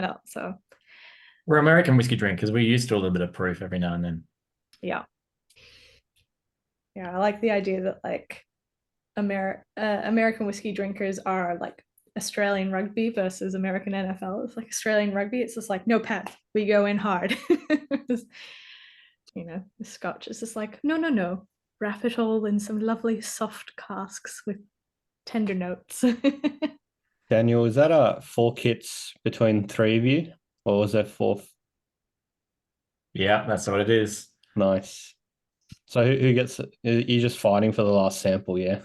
out. So We're American whiskey drinkers. We're used to a little bit of proof every now and then. yeah, yeah, I like the idea that like American whiskey drinkers are like Australian rugby versus American NFL. It's like Australian rugby. It's just like no path. We go in hard. The Scotch is just like no, no, no. Wrap it all in some lovely soft casks with tender notes. Daniel, is that four kits between three of you, or was there four? Yeah, that's what it is. Nice. So who gets it? You're just fighting for the last sample, yeah?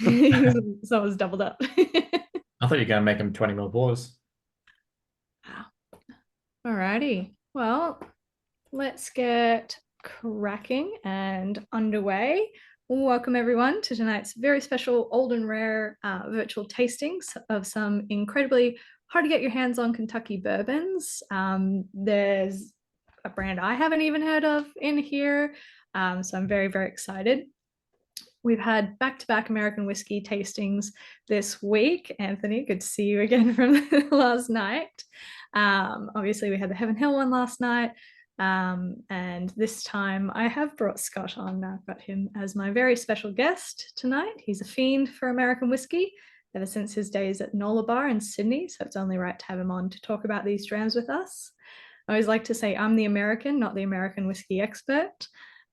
So it was doubled up. I thought you were going to make them 20 mil pours. Alrighty. Well, let's get cracking and underway. Welcome everyone to tonight's very special old and rare virtual tastings of some incredibly hard to get your hands on Kentucky bourbons. There's a brand I haven't even heard of in here, so I'm very, very excited. We've had back-to-back American whiskey tastings this week. Anthony, good to see you again from last night. Obviously, we had the Heaven Hill one last night. And this time I have brought Scott on. I've got him as my very special guest tonight. He's a fiend for American whiskey ever since his days at Nola Bar in Sydney. So it's only right to have him on to talk about these drams with us. I always like to say I'm the American, not the American whiskey expert.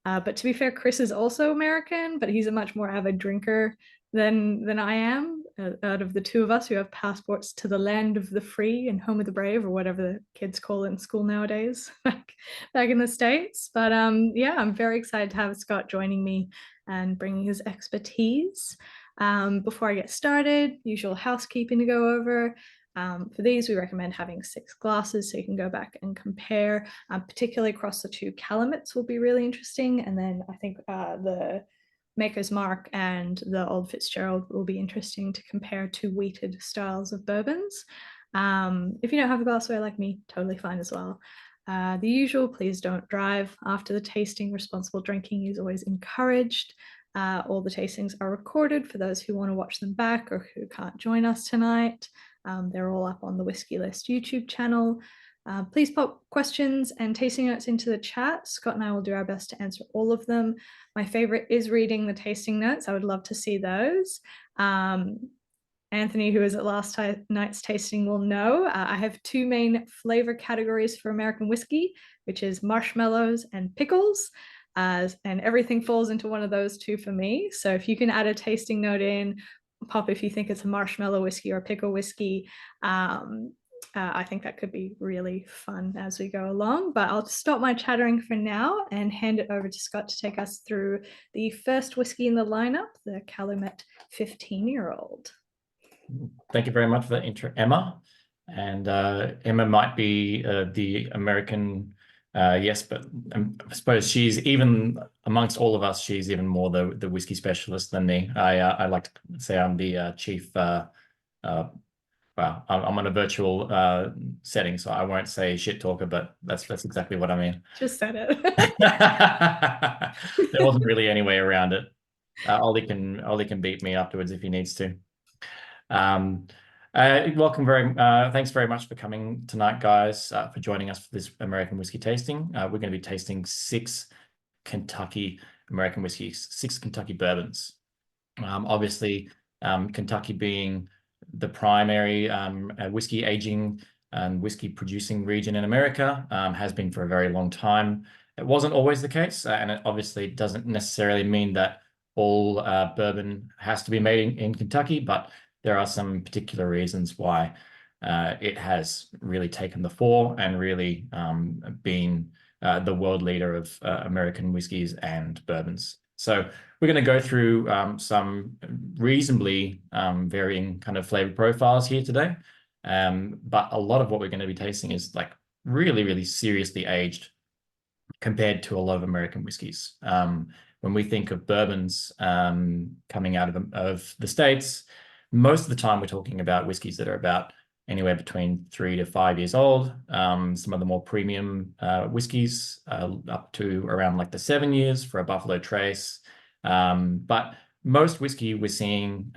But to be fair, Chris is also American, but he's a much more avid drinker than I am. Out of the two of us who have passports to the land of the free and home of the brave, or whatever the kids call it in school nowadays, back in the States. But yeah, I'm very excited to have Scott joining me and bringing his expertise. Before I get started, usual housekeeping to go over. For these, we recommend having 6 glasses so you can go back and compare, particularly across the two Calumets will be really interesting. And then I think the Maker's Mark and the Old Fitzgerald will be interesting to compare two wheated styles of bourbons. If you don't have a glassware like me, totally fine as well. The usual, please don't drive after the tasting. Responsible drinking is always encouraged. All the tastings are recorded for those who want to watch them back or who can't join us tonight. They're all up on the Whiskey List YouTube channel. Please pop questions and tasting notes into the chat. Scott and I will do our best to answer all of them. My favorite is reading the tasting notes. I would love to see those. Anthony, who was at last night's tasting, will know I have 2 main flavor categories for American whiskey, which is marshmallows and pickles. And everything falls into one of those 2 for me. So if you can add a tasting note in, pop if you think it's a marshmallow whiskey or pickle whiskey. I think that could be really fun as we go along, but I'll stop my chattering for now and hand it over to Scott to take us through the first whiskey in the lineup, the Calumet 15-year-old. Thank you very much for that intro, Emma. And Emma might be the American, yes, but I suppose she's even amongst all of us, she's even more the whiskey specialist than me. I like to say I'm the chief. Well, I'm on a virtual setting, so I won't say shit talker, but that's exactly what I mean. Just said it. There wasn't really any way around it. Ollie can beat me afterwards if he needs to. Welcome thanks very much for coming tonight, guys, for joining us for this American whiskey tasting. We're going to be tasting 6 Kentucky American whiskeys, 6 Kentucky bourbons. Obviously, Kentucky being the primary whiskey aging and whiskey producing region in America, has been for a very long time. It wasn't always the case, and it obviously doesn't necessarily mean that all bourbon has to be made in Kentucky, but there are some particular reasons why it has really taken the fore and really been the world leader of American whiskeys and bourbons. So we're going to go through some reasonably varying kind of flavor profiles here today. But a lot of what we're going to be tasting is like really, really seriously aged compared to a lot of American whiskeys. When we think of bourbons coming out of the States, most of the time we're talking about whiskeys that are about anywhere between 3 to 5 years old. Some of the more premium whiskeys up to around like the 7 years for a Buffalo Trace. But most whiskey we're seeing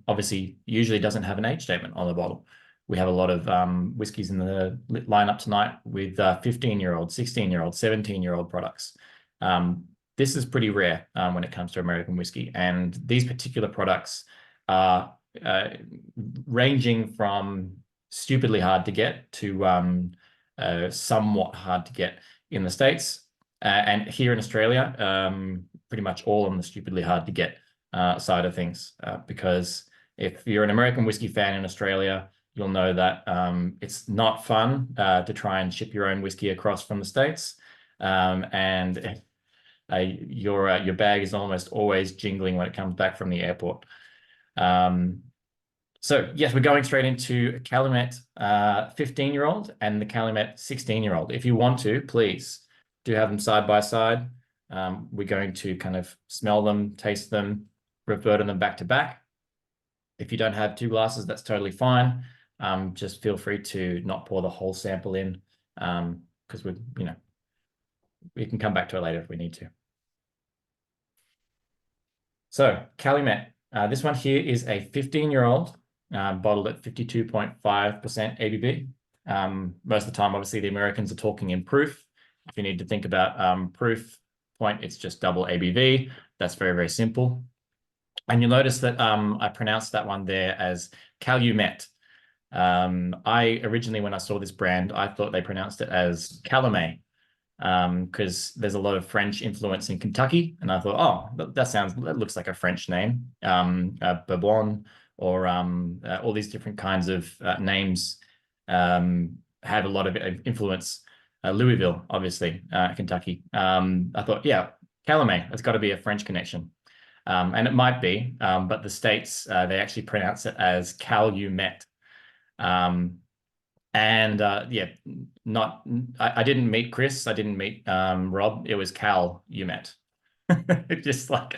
obviously usually doesn't have an age statement on the bottle. We have a lot of whiskies in the lineup tonight with 15-year-old, 16-year-old, 17-year-old products. This is pretty rare when it comes to American whiskey. And these particular products are ranging from stupidly hard to get to somewhat hard to get in the States. And here in Australia, pretty much all on the stupidly hard to get side of things. Because if you're an American whiskey fan in Australia, you'll know that it's not fun to try and ship your own whiskey across from the States. And your bag is almost always jingling when it comes back from the airport. So yes, we're going straight into Calumet 15-year-old and the Calumet 16-year-old. If you want to, please do have them side by side. We're going to kind of smell them, taste them, refer to them back to back. If you don't have 2 glasses, that's totally fine. Just feel free to not pour the whole sample in, because we can come back to it later if we need to. So Calumet, this one here is a 15-year-old, bottled at 52.5% ABV. Most of the time, obviously, the Americans are talking in proof. If you need to think about proof point, it's just double ABV. That's very, very simple. And you'll notice that I pronounced that one there as Calumet. I originally, when I saw this brand, I thought they pronounced it as Calumet, because there's a lot of French influence in Kentucky. And I thought, oh, that looks like a French name. Bourbon, or all these different kinds of names have a lot of influence. Louisville, obviously, Kentucky. I thought, yeah, Calumet, it's got to be a French connection. And it might be, but the States, they actually pronounce it as Calumet. Yeah, I didn't meet Chris, I didn't meet Rob, it was Calumet. Just like,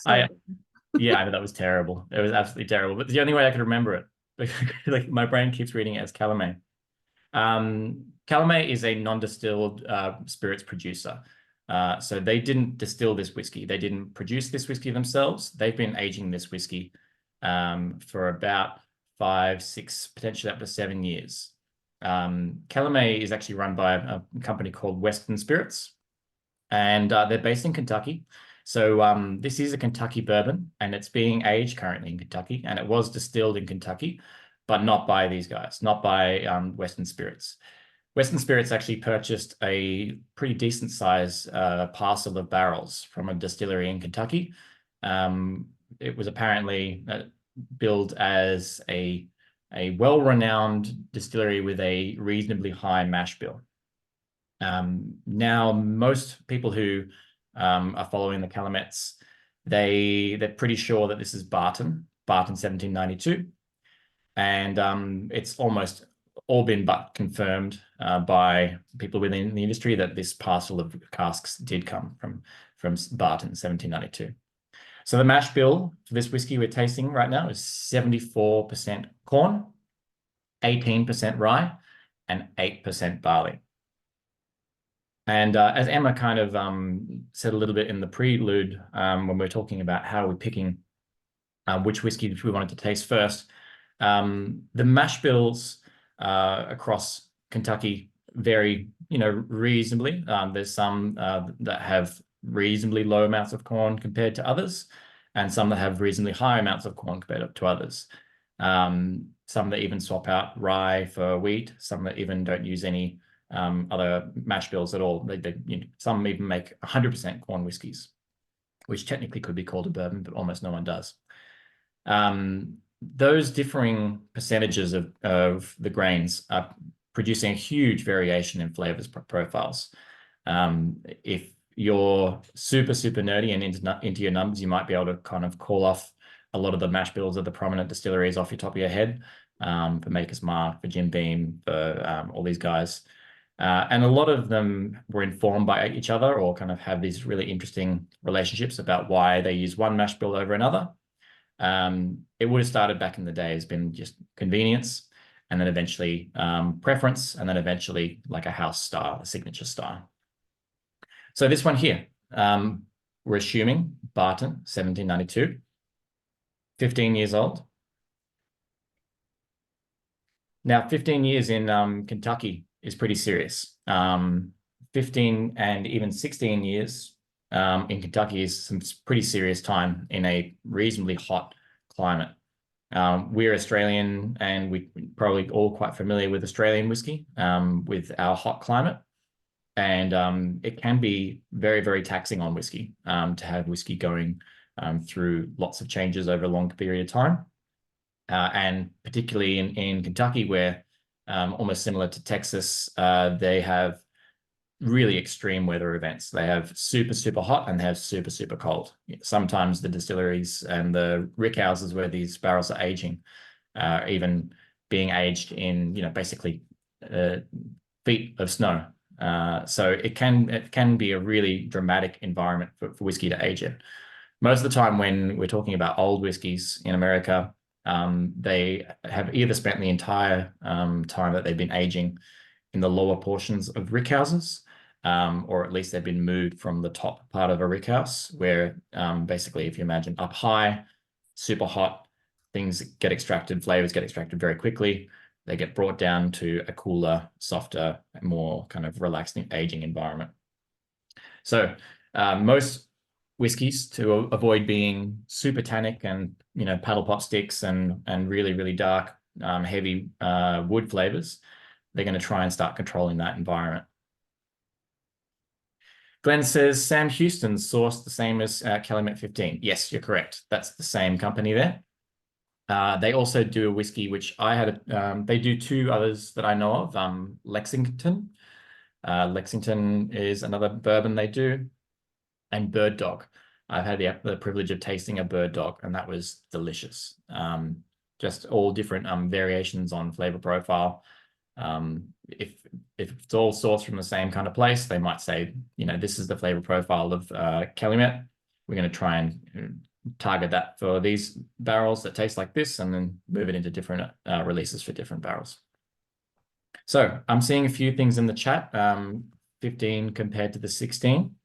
yeah, I know that was terrible. It was absolutely terrible, but the only way I could remember it, like my brain keeps reading it as Calumet. Calumet is a non-distilled spirits producer. So they didn't distill this whiskey. They didn't produce this whiskey themselves. They've been aging this whiskey for about 5, 6, potentially up to 7 years. Calumet is actually run by a company called Western Spirits, and they're based in Kentucky. So this is a Kentucky bourbon, and it's being aged currently in Kentucky, and it was distilled in Kentucky, but not by these guys, not by Western Spirits. Western Spirits actually purchased a pretty decent size parcel of barrels from a distillery in Kentucky. It was apparently billed as a well-renowned distillery with a reasonably high mash bill. Now, most people who are following the Calumets, they're pretty sure that this is Barton 1792. And it's almost all been but confirmed by people within the industry that this parcel of casks did come from Barton 1792. So the mash bill for this whiskey we're tasting right now is 74% corn, 18% rye, and 8% barley. And as Emma kind of said a little bit in the prelude, when we're talking about how we're picking which whiskey we wanted to taste first, the mash bills across Kentucky vary, reasonably. There's some that have reasonably low amounts of corn compared to others, and some that have reasonably high amounts of corn compared to others. Some that even swap out rye for wheat, some that even don't use any other mash bills at all. Some even make 100% corn whiskies, which technically could be called a bourbon, but almost no one does. Those differing percentages of the grains are producing a huge variation in flavors profiles. If you're super nerdy and into your numbers, you might be able to kind of call off a lot of the mash bills of the prominent distilleries off your top of your head, for Maker's Mark, for Jim Beam, for all these guys. And a lot of them were informed by each other, or kind of have these really interesting relationships about why they use one mash bill over another. It would have started back in the day as been just convenience, and then eventually preference, and then eventually like a house star, a signature star. So this one here, we're assuming Barton 1792, 15 years old. Now, 15 years in Kentucky is pretty serious. 15 and even 16 years in Kentucky is some pretty serious time in a reasonably hot climate. We're Australian, and we're probably all quite familiar with Australian whiskey with our hot climate. And it can be very, very taxing on whiskey to have whiskey going through lots of changes over a long period of time. And particularly in Kentucky, where almost similar to Texas, they have really extreme weather events. They have super, super hot, and they have super, super cold. Sometimes the distilleries and the rick houses where these barrels are aging, even being aged in, basically feet of snow. So it can be a really dramatic environment for whiskey to age in. Most of the time when we're talking about old whiskeys in America, they have either spent the entire time that they've been aging in the lower portions of rick houses, or at least they've been moved from the top part of a rick house, where basically, if you imagine up high, super hot, things get extracted, flavors get extracted very quickly. They get brought down to a cooler, softer, more kind of relaxed aging environment. So most whiskies, to avoid being super tannic and paddle pop sticks and really, really dark, heavy wood flavors, they're going to try and start controlling that environment. Glenn says Sam Houston sourced the same as Calumet 15. Yes, you're correct. That's the same company there. They also do a whiskey, which I had. They do two others that I know of. Lexington. Lexington is another bourbon they do, and Bird Dog. I've had the privilege of tasting a Bird Dog, and that was delicious. Just all different variations on flavor profile. If it's all sourced from the same kind of place, they might say, this is the flavor profile of Calumet. We're going to try and target that for these barrels that taste like this, and then move it into different releases for different barrels. So I'm seeing a few things in the chat. 15 compared to the 16.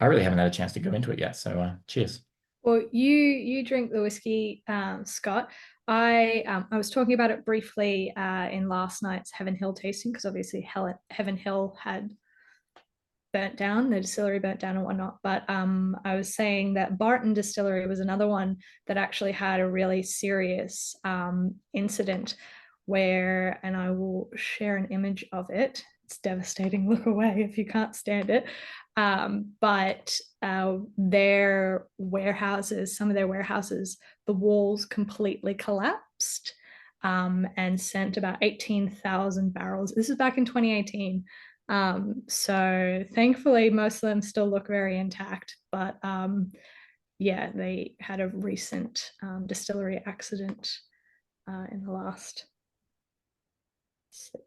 I really haven't had a chance to go into it yet, so cheers. Well, you drink the whiskey, Scott. I was talking about it briefly in last night's Heaven Hill tasting, because obviously Heaven Hill had burnt down, the distillery burnt down and whatnot. But I was saying that Barton distillery was another one that actually had a really serious incident where, and I will share an image of it. It's devastating. Look away if you can't stand it. But their warehouses, some of their warehouses, the walls completely collapsed and sent about 18,000 barrels. This is back in 2018. So thankfully, most of them still look very intact. But yeah, they had a recent distillery accident in the last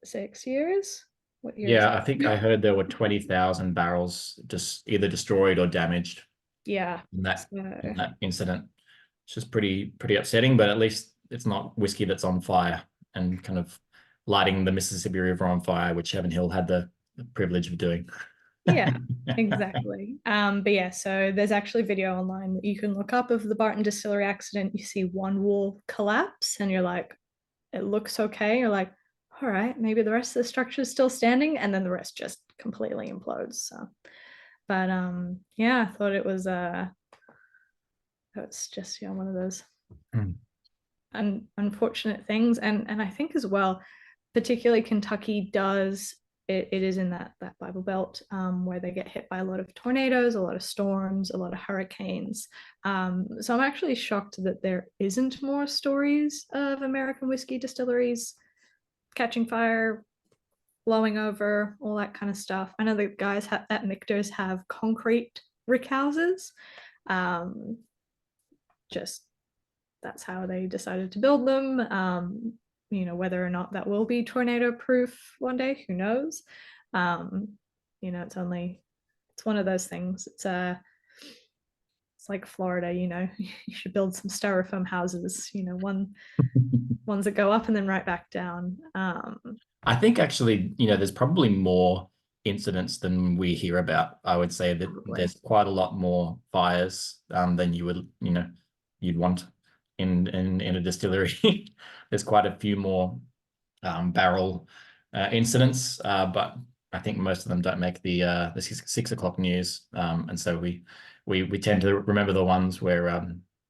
6 years. What year Yeah, I think I heard there were 20,000 barrels just either destroyed or damaged. Yeah. In that incident, it's just pretty upsetting. But at least it's not whiskey that's on fire and kind of lighting the Mississippi River on fire, which Heaven Hill had the privilege of doing. Yeah, exactly. But yeah, so there's actually video online that you can look up of the Barton distillery accident. You see one wall collapse, and you're like, it looks okay. You're like, all right, maybe the rest of the structure is still standing, and then the rest just completely implodes. So, but yeah, I thought it was it's just one of those unfortunate things, and I think as well, particularly Kentucky does. It is in that Bible Belt where they get hit by a lot of tornadoes, a lot of storms, a lot of hurricanes. So I'm actually shocked that there isn't more stories of American whiskey distilleries catching fire, blowing over, all that kind of stuff. I know the guys at Michter's have concrete rick houses. Just that's how they decided to build them. Whether or not that will be tornado proof one day, who knows? It's one of those things. It's like Florida, you should build some styrofoam houses, ones that go up and then right back down. I think actually, there's probably more incidents than we hear about. I would say that there's quite a lot more fires than you would, you'd want in a distillery. There's quite a few more barrel incidents, but I think most of them don't make the 6 o'clock news, and so we tend to remember the ones where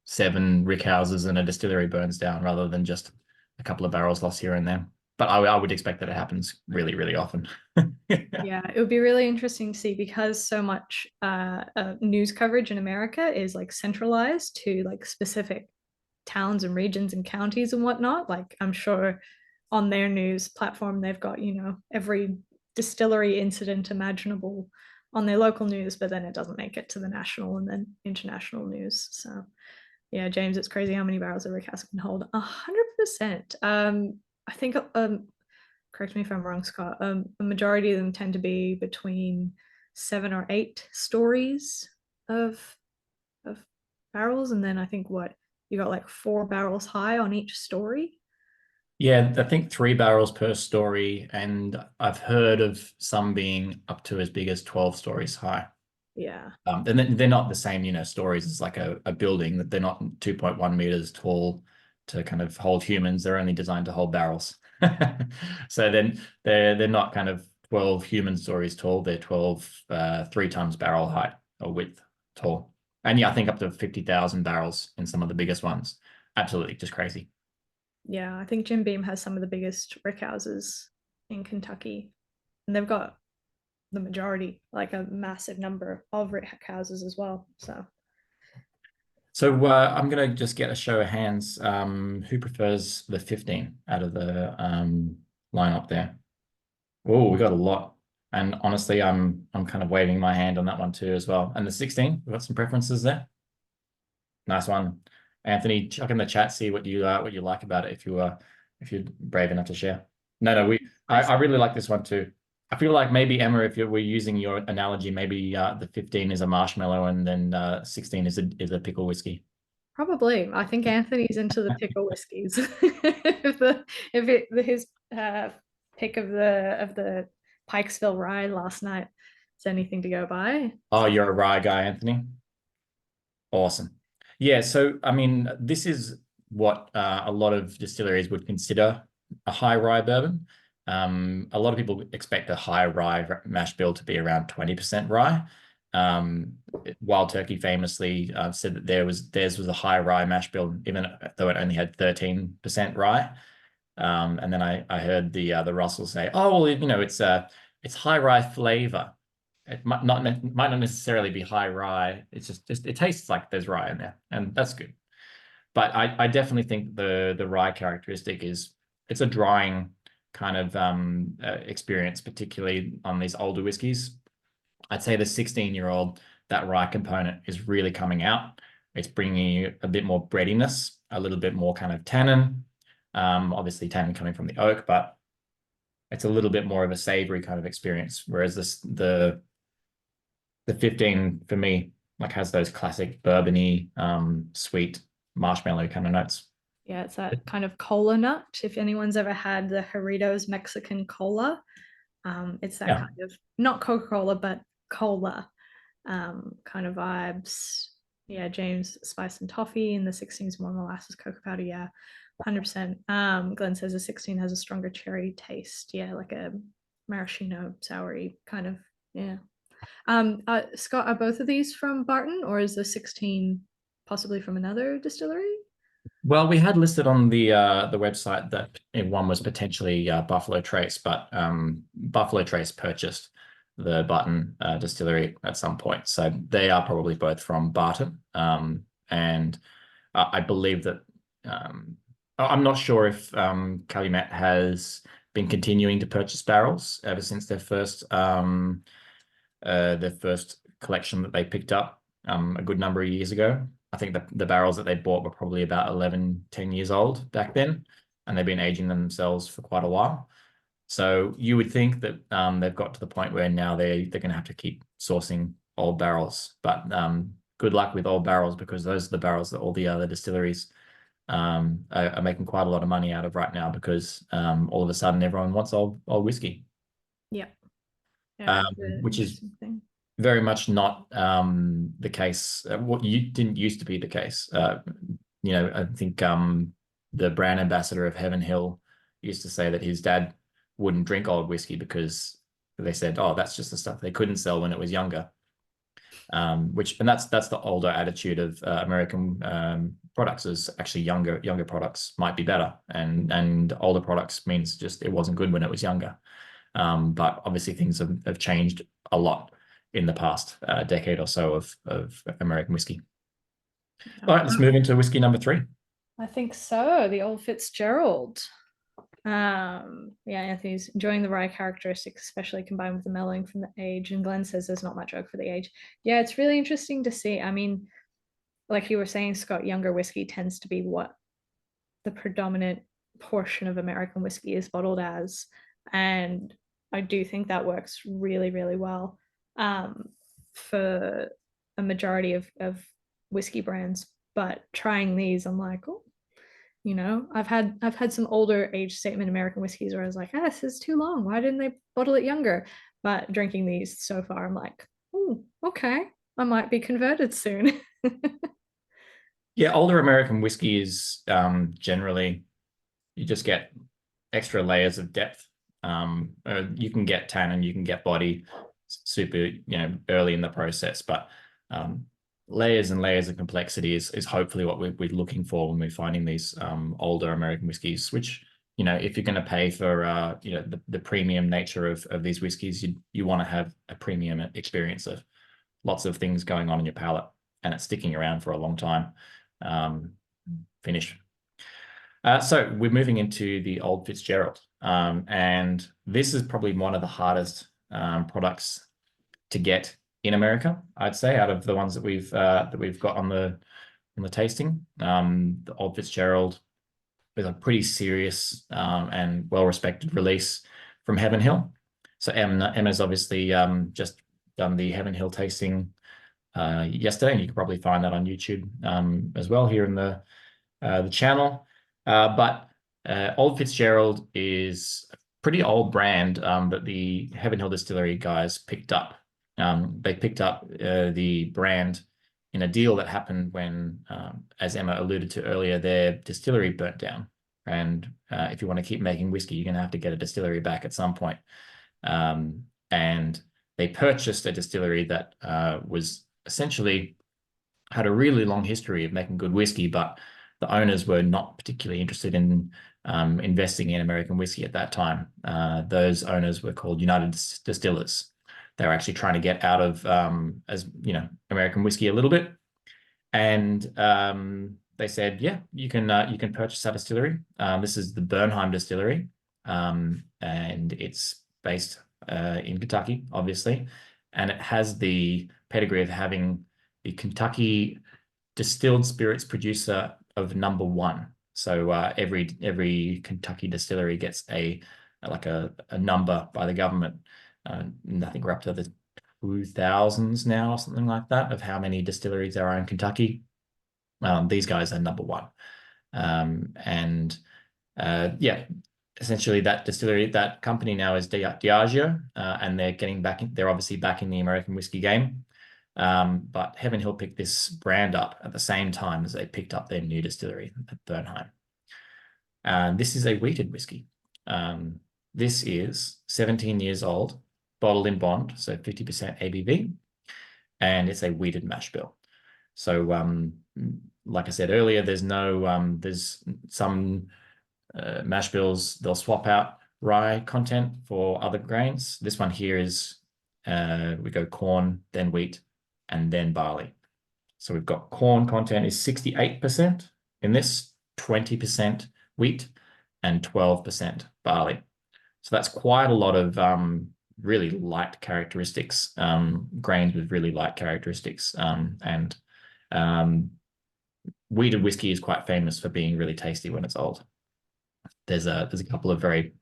7 rick houses and a distillery burns down, rather than just a couple of barrels lost here and there. But I would expect that it happens really, really often. Yeah, it would be really interesting to see, because so much news coverage in America is like centralized to like specific towns and regions and counties and whatnot. Like I'm sure on their news platform they've got, you know, every distillery incident imaginable on their local news, but then it doesn't make it to the national and then international news. So yeah, James, it's crazy how many barrels a rick house can hold. 100%. I think correct me if I'm wrong, Scott. A majority of them tend to be between 7 or 8 stories of of barrels, and then I think what you got like 4 barrels high on each story. Yeah, I think 3 barrels per story, and I've heard of some being up to as big as 12 stories high. Yeah. And they're not the same, stories as like a building, that they're not 2.1 meters tall to kind of hold humans. They're only designed to hold barrels. So then they're not kind of 12 human stories tall. They're 12 3 times barrel height or width tall. And yeah, I think up to 50,000 barrels in some of the biggest ones. Absolutely, just crazy. Yeah, I think Jim Beam has some of the biggest rick houses in Kentucky, and they've got the majority, like a massive number of rick houses as well. So I'm going to just get a show of hands. Who prefers the 15 out of the lineup there? Oh, we got a lot. And honestly, I'm kind of waving my hand on that one too as well. And the 16, we've got some preferences there. Nice one. Anthony, chuck in the chat, see what you like about it, if you're brave enough to share. No, I really like this one too. I feel like maybe, Emma, if we're using your analogy, maybe the 15 is a marshmallow and then 16 is a pickle whiskey. Probably. I think Anthony's into the pickle whiskies. If his pick of the Pikesville rye last night is anything to go by. Oh, you're a rye guy, Anthony. Awesome. Yeah, so I mean, this is what a lot of distilleries would consider a high rye bourbon. A lot of people expect a high rye mash bill to be around 20% rye. Wild Turkey famously said that theirs was a high rye mash bill, even though it only had 13% rye. And then I heard the Russell say, "Oh, well, it's high rye flavor. It might not necessarily be high rye. It's just it tastes like there's rye in there, and that's good." But I definitely think the rye characteristic is it's a drying kind of experience, particularly on these older whiskeys. I'd say the 16-year-old, that rye component is really coming out. It's bringing you a bit more breadiness, a little bit more kind of tannin. Obviously tannin coming from the oak, but it's a little bit more of a savory kind of experience. Whereas the 15 for me like has those classic bourbony, sweet marshmallow kind of notes. Yeah, it's that kind of cola nut. If anyone's ever had the Doritos Mexican cola, it's that kind of, not Coca-Cola, but cola kind of vibes. Yeah, James, spice and toffee, and the 16 is more molasses, cocoa powder. Yeah, 100%. Glenn says the 16 has a stronger cherry taste. Yeah, like a maraschino soury kind of. Yeah. Scott, are both of these from Barton, or is the 16 possibly from another distillery? Well, we had listed on the website that one was potentially Buffalo Trace, but Buffalo Trace purchased the Barton distillery at some point, so they are probably both from Barton. And I believe that I'm not sure if Calumet has been continuing to purchase barrels ever since their first collection that they picked up a good number of years ago. I think the barrels that they bought were probably about 11, 10 years old back then, and they've been aging themselves for quite a while. So you would think that they've got to the point where now they're going to have to keep sourcing old barrels. But good luck with old barrels, because those are the barrels that all the other distilleries are making quite a lot of money out of right now, because all of a sudden everyone wants old whiskey. Yeah. Yeah, which is very much not the case. What you didn't used to be the case. I think the brand ambassador of Heaven Hill used to say that his dad wouldn't drink old whiskey because they said, oh, that's just the stuff they couldn't sell when it was younger. And that's the older attitude of American products, is actually younger products might be better, and older products means just it wasn't good when it was younger. But obviously things have changed a lot in the past decade or so of American whiskey. All right, let's move into whiskey number 3. I think so. The old Fitzgerald. Anthony's enjoying the rye characteristics, especially combined with the mellowing from the age. And Glenn says there's not much oak for the age. Yeah, it's really interesting to see. I mean, like you were saying, Scott, younger whiskey tends to be what the predominant portion of American whiskey is bottled as. And I do think that works really, really well for a majority of whiskey brands. But trying these, I'm like, oh, I've had some older age statement American whiskeys where I was like, this is too long. Why didn't they bottle it younger? But drinking these so far, I'm like, oh, okay, I might be converted soon. Yeah, older American whiskey is generally, you just get extra layers of depth. You can get tannin, you can get body super, early in the process, but layers and layers of complexity is hopefully what we're looking for when we're finding these older American whiskies, which, if you're going to pay for, the premium nature of these whiskies, you want to have a premium experience of lots of things going on in your palate and it's sticking around for a long time. Finish. So we're moving into the Old Fitzgerald, and this is probably one of the hardest products to get in America, I'd say, out of the ones that we've got on the tasting. The Old Fitzgerald is a pretty serious and well-respected release from Heaven Hill. So Emma's obviously just done the Heaven Hill tasting yesterday, and you can probably find that on YouTube as well here in the channel. But Old Fitzgerald is a pretty old brand that the Heaven Hill Distillery guys picked up. They picked up the brand in a deal that happened when, as Emma alluded to earlier, their distillery burnt down. And if you want to keep making whiskey, you're going to have to get a distillery back at some point. And they purchased a distillery that was essentially had a really long history of making good whiskey, but the owners were not particularly interested in investing in American whiskey at that time. Those owners were called United Distillers. They were actually trying to get out of, American whiskey a little bit. And they said, yeah, you can purchase that distillery. This is the Bernheim Distillery, and it's based in Kentucky, obviously. And it has the pedigree of having the Kentucky distilled spirits producer of #1. So every Kentucky distillery gets a number by the government. I think we're up to the 2000s now or something like that of how many distilleries there are in Kentucky. These guys are #1. Essentially that distillery, that company now is Diageo, and they're obviously back in the American whiskey game. But Heaven Hill picked this brand up at the same time as they picked up their new distillery at Bernheim. This is a wheated whiskey. This is 17 years old, bottled in bond, so 50% ABV, and it's a wheated mash bill. So, like I said earlier, there's some mash bills, they'll swap out rye content for other grains. This one here is, we go corn, then wheat, and then barley. So we've got corn content is 68% in this, 20% wheat, and 12% barley. So that's quite a lot of really light characteristics, grains with really light characteristics. Wheated whiskey is quite famous for being really tasty when it's old. There's a couple of very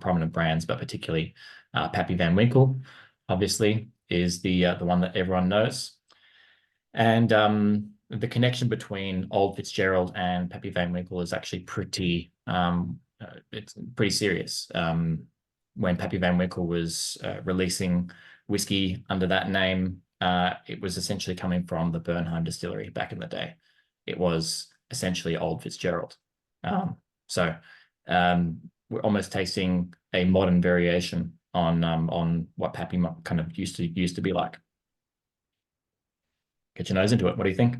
prominent brands, but particularly Pappy Van Winkle, obviously, is the one that everyone knows. And the connection between Old Fitzgerald and Pappy Van Winkle is actually pretty serious. When Pappy Van Winkle was releasing whiskey under that name, it was essentially coming from the Bernheim distillery back in the day. It was essentially Old Fitzgerald. we're almost tasting a modern variation on what Pappy kind of used to be like. Get your nose into it. What do you think?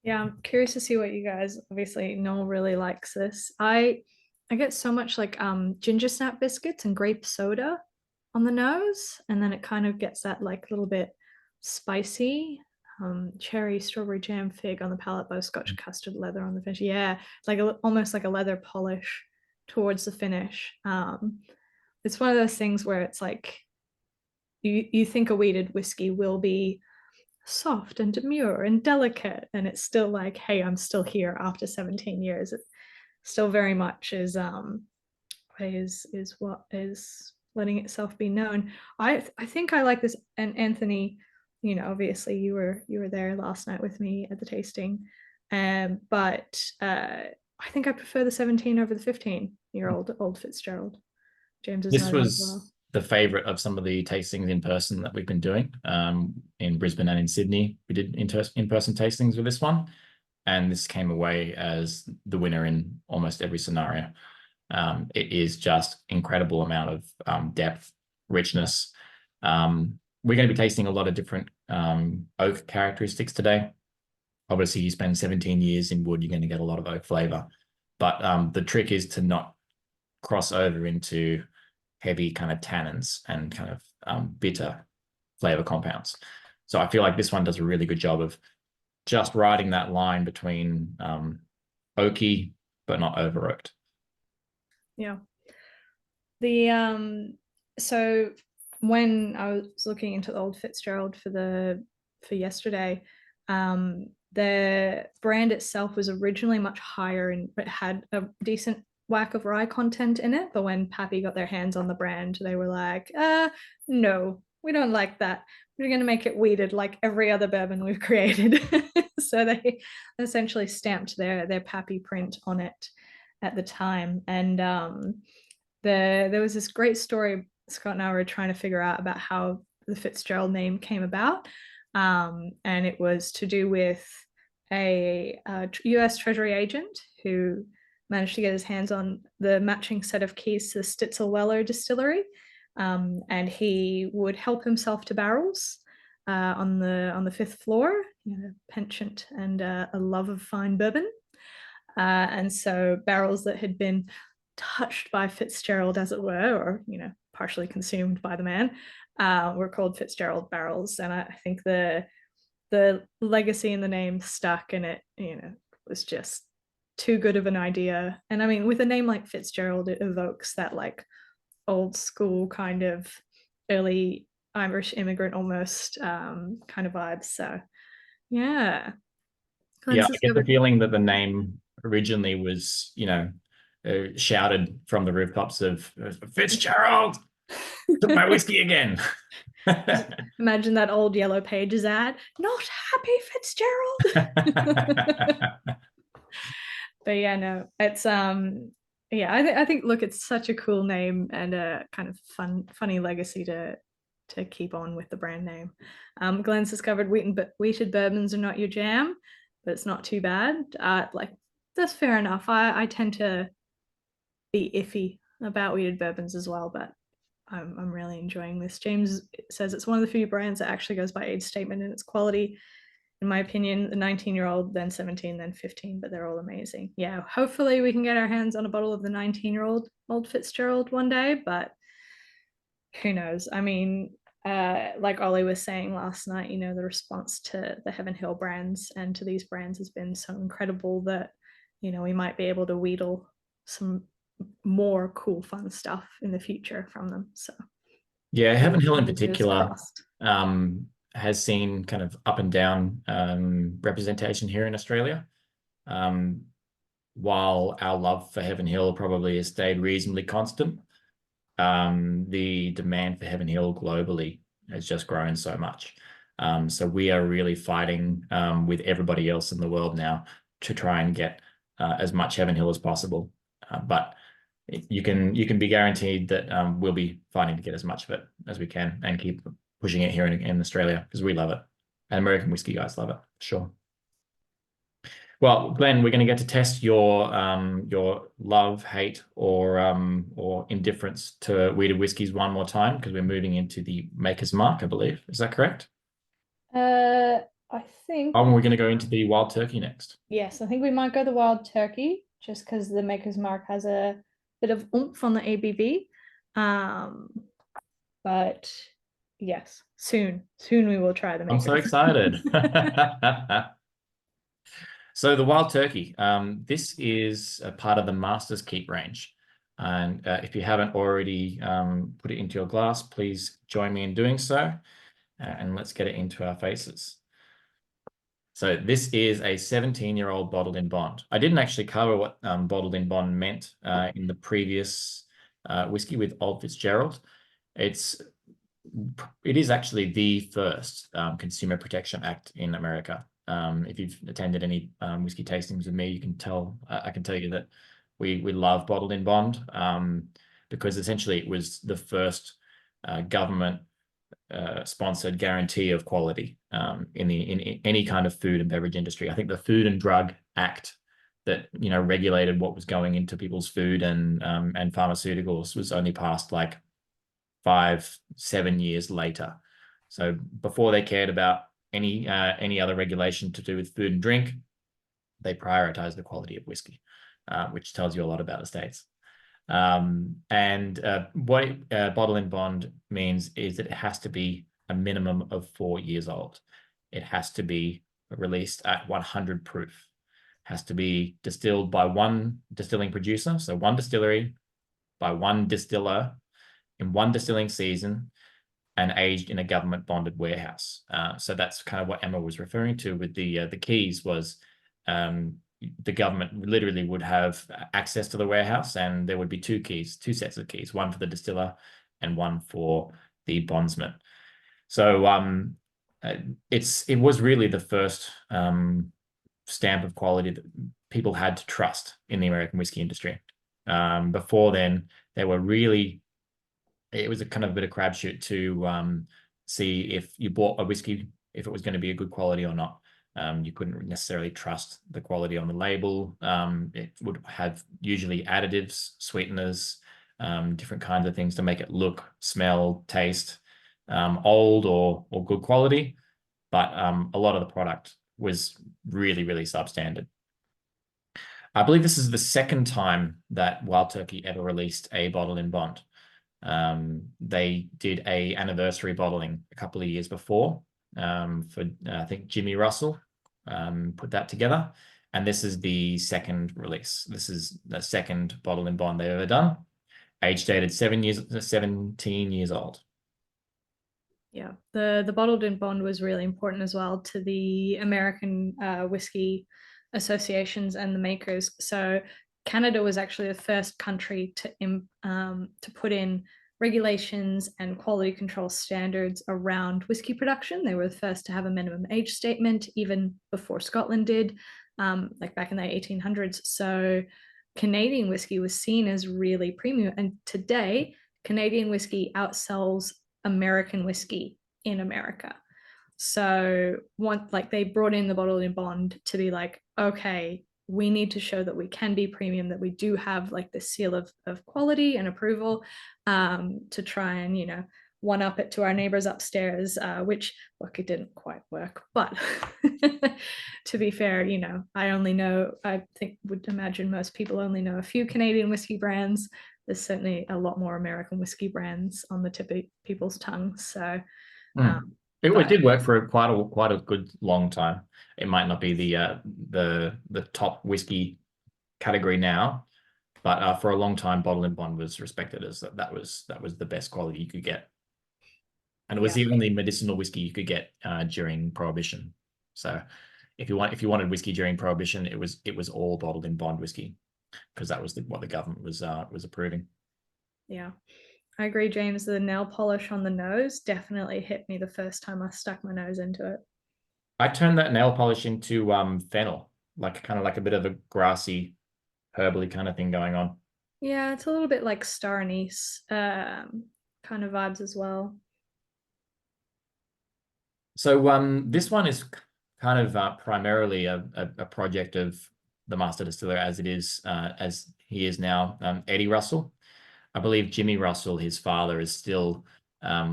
Yeah, I'm curious to see what you guys, obviously Noel really likes this. I get so much like ginger snap biscuits and grape soda on the nose, and then it kind of gets that like little bit spicy cherry, strawberry jam, fig on the palate, butterscotch, custard, leather on the finish. Yeah, it's like almost like a leather polish towards the finish. It's one of those things where it's like you think a wheated whiskey will be soft and demure and delicate, and it's still like, hey, I'm still here after 17 years. It still very much is what is letting itself be known. I think I like this. And Anthony, obviously you were there last night with me at the tasting, but I think I prefer the 17 over the 15-year-old old Fitzgerald. James is This noting as well. was the favorite of some of the tastings in person that we've been doing in Brisbane and in Sydney. We did in-person tastings with this one, and this came away as the winner in almost every scenario. It is just incredible amount of depth, richness. We're going to be tasting a lot of different oak characteristics today. Obviously, you spend 17 years in wood, you're going to get a lot of oak flavor. But the trick is to not cross over into heavy kind of tannins and kind of bitter flavor compounds. So I feel like this one does a really good job of just riding that line between oaky but not over oaked. Yeah. The so when I was looking into the old Fitzgerald for yesterday, the brand itself was originally much higher and it had a decent whack of rye content in it. But when Pappy got their hands on the brand, they were like, no, we don't like that. We're going to make it wheated like every other bourbon we've created. So they essentially stamped their Pappy print on it at the time. And there was this great story Scott and I were trying to figure out about how the Fitzgerald name came about. And it was to do with a US Treasury agent who managed to get his hands on the matching set of keys to the Stitzel-Weller distillery. And he would help himself to barrels on the fifth floor, penchant and a love of fine bourbon. And so barrels that had been touched by Fitzgerald, as it were, or partially consumed by the man, were called Fitzgerald barrels. And I think the legacy in the name stuck, and it was just too good of an idea. And I mean, with a name like Fitzgerald, it evokes that like old school kind of early Irish immigrant almost kind of vibes. So yeah. Yeah, I get the feeling that the name originally was, shouted from the rooftops of Fitzgerald, took my whiskey again. Imagine that old Yellow Pages ad, not happy Fitzgerald. But yeah, no, it's yeah, I think look, it's such a cool name and a kind of funny legacy to keep on with the brand name. Glenn's discovered wheated bourbons are not your jam, but it's not too bad. Like that's fair enough. I tend to be iffy about wheated bourbons as well, but I'm really enjoying this. James says it's one of the few brands that actually goes by age statement in its quality. In my opinion, the 19-year-old, then 17, then 15, but they're all amazing. Yeah, hopefully we can get our hands on a bottle of the 19-year-old old Fitzgerald one day, but who knows? I mean, like Ollie was saying last night, the response to the Heaven Hill brands and to these brands has been so incredible that, we might be able to wheedle some more cool, fun stuff in the future from them. So yeah, Heaven Hill in particular has seen kind of up and down representation here in Australia. While our love for Heaven Hill probably has stayed reasonably constant, the demand for Heaven Hill globally has just grown so much. So we are really fighting with everybody else in the world now to try and get as much Heaven Hill as possible. But you can be guaranteed that we'll be fighting to get as much of it as we can and keep pushing it here in Australia because we love it. And American whiskey guys love it, sure. Well, Glenn, we're going to get to test your love, hate, or indifference to wheated whiskies one more time because we're moving into the Maker's Mark, I believe. Is that correct? I think Oh, and we're going to go into the Wild Turkey next. yes, I think we might go the wild turkey just because the Maker's Mark has a bit of oomph on the ABV. Um, but yes, soon we will try the I'm so Maker's. excited. So the Wild Turkey, this is a part of the Master's Keep range. And if you haven't already put it into your glass, please join me in doing so. And let's get it into our faces. So this is a 17-year-old bottled in bond. I didn't actually cover what bottled in bond meant in the previous whiskey with Old Fitzgerald. It is actually the first Consumer Protection Act in America. If you've attended any whiskey tastings with me, you can tell I can tell you that we love bottled in bond because essentially it was the first government sponsored guarantee of quality in any kind of food and beverage industry. I think the Food and Drug Act that regulated what was going into people's food and pharmaceuticals was only passed like 5-7 years later. So before they cared about any other regulation to do with food and drink, they prioritized the quality of whiskey, which tells you a lot about the States. What bottle in bond means is that it has to be a minimum of 4 years old. It has to be released at 100 proof. Has to be distilled by one distilling producer, so one distillery by one distiller in one distilling season, and aged in a government bonded warehouse. So that's kind of what Emma was referring to with the keys was the government literally would have access to the warehouse, and there would be two sets of keys, one for the distiller and one for the bondsman. So it was really the first stamp of quality that people had to trust in the American whiskey industry. Before then, they were really, it was a kind of a bit of crapshoot to see if you bought a whiskey, if it was going to be a good quality or not. You couldn't necessarily trust the quality on the label. It would have usually additives, sweeteners, different kinds of things to make it look, smell, taste old or good quality. But a lot of the product was really, really substandard. I believe this is the second time that Wild Turkey ever released a bottle in bond. They did a anniversary bottling a couple of years before for I think Jimmy Russell put that together, and this is the second release. This is the second bottle in bond they've ever done. Age dated 17 years old. Yeah, the bottled in bond was really important as well to the American whiskey associations and the makers. So Canada was actually the first country to put in regulations and quality control standards around whiskey production. They were the first to have a minimum age statement, even before Scotland did, like back in the 1800s. So Canadian whiskey was seen as really premium, and today Canadian whiskey outsells American whiskey in America. So they brought in the bottled in bond to be like, okay, we need to show that we can be premium, that we do have like the seal of quality and approval, to try and one up it to our neighbors upstairs, which look, it didn't quite work, but to be fair, I would imagine most people only know a few Canadian whiskey brands. There's certainly a lot more American whiskey brands on the tip of people's tongues. So it did work for quite a good long time. It might not be the top whiskey category now, but for a long time, bottle and bond was respected as that was the best quality you could get, and it was the only medicinal whiskey you could get during Prohibition. So if you wanted whiskey during Prohibition, it was all bottled in bond whiskey, because that was what the government was approving. Yeah, I agree, James. The nail polish on the nose definitely hit me the first time I stuck my nose into it. I turned that nail polish into fennel, like kind of like a bit of a grassy, herbally kind of thing going on. Yeah, it's a little bit like star anise kind of vibes as well. So this one is kind of primarily a project of the master distiller as he is now, Eddie Russell. I believe Jimmy Russell, his father, is still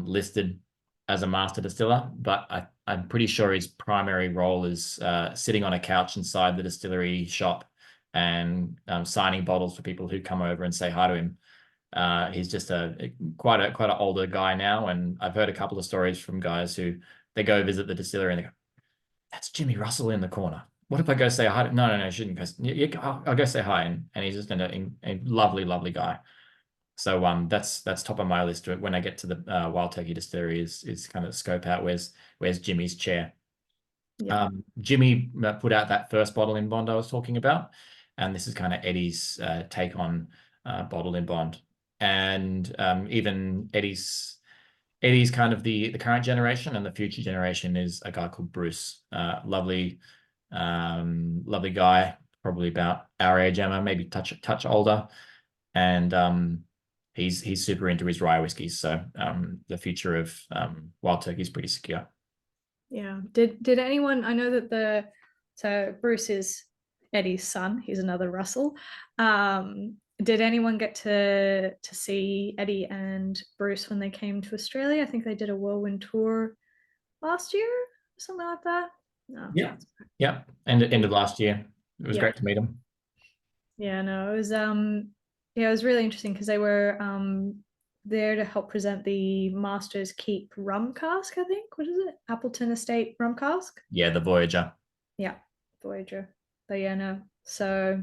listed as a master distiller, but I'm pretty sure his primary role is sitting on a couch inside the distillery shop and signing bottles for people who come over and say hi to him. He's just quite an older guy now, and I've heard a couple of stories from guys who they go visit the distillery and they go, "That's Jimmy Russell in the corner. What if I go say hi?" No, I shouldn't go. I'll go say hi, and he's just a lovely, lovely guy. So that's top of my list when I get to the Wild Turkey Distillery is kind of scope out where's Jimmy's chair. Yeah. Jimmy put out that first bottle in bond I was talking about, and this is kind of Eddie's take on bottle in bond, and even Eddie's kind of the current generation, and the future generation is a guy called Bruce. Lovely guy, probably about our age, Emma, maybe touch older, and he's super into his rye whiskeys. So the future of Wild Turkey is pretty secure. Yeah. Did anyone? I know that so Bruce is Eddie's son. He's another Russell. Did anyone get to see Eddie and Bruce when they came to Australia? I think they did a whirlwind tour last year, something like that. No. Yeah. End of last year. It was great to meet him. Yeah, no, it was it was really interesting because they were there to help present the Master's Keep rum cask, I think. What is it? Appleton Estate rum cask? Yeah, the Voyager. Yeah, Voyager. But yeah, no. So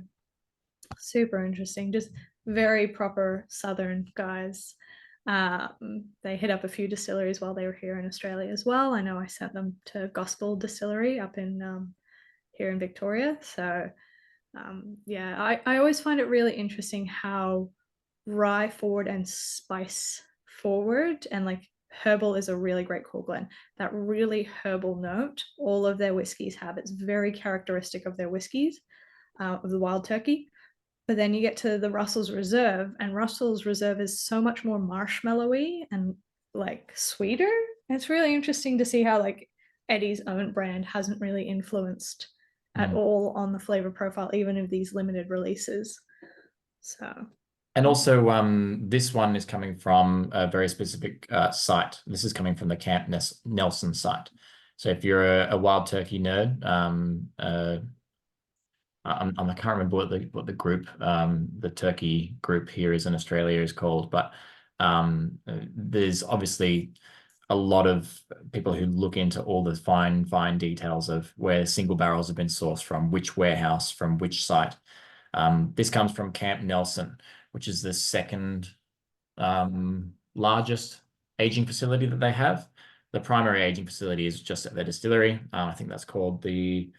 super interesting. Just very proper Southern guys. They hit up a few distilleries while they were here in Australia as well. I know I sent them to Gospel Distillery up in here in Victoria. So yeah, I always find it really interesting how rye forward and spice forward, and like herbal is a really great cool blend. That really herbal note all of their whiskeys have. It's very characteristic of their whiskeys, of the Wild Turkey. But then you get to the Russell's Reserve, and Russell's Reserve is so much more marshmallowy and like sweeter. It's really interesting to see how like Eddie's own brand hasn't really influenced at all on the flavor profile, even of these limited releases. So, and also this one is coming from a very specific site. This is coming from the Camp Nelson site. So if you're a Wild Turkey nerd, I can't remember what the group, the turkey group here is in Australia is called, but there's obviously a lot of people who look into all the fine details of where single barrels have been sourced from, which warehouse, from which site. This comes from Camp Nelson, which is the second largest aging facility that they have. The primary aging facility is just at their distillery. I think that's called the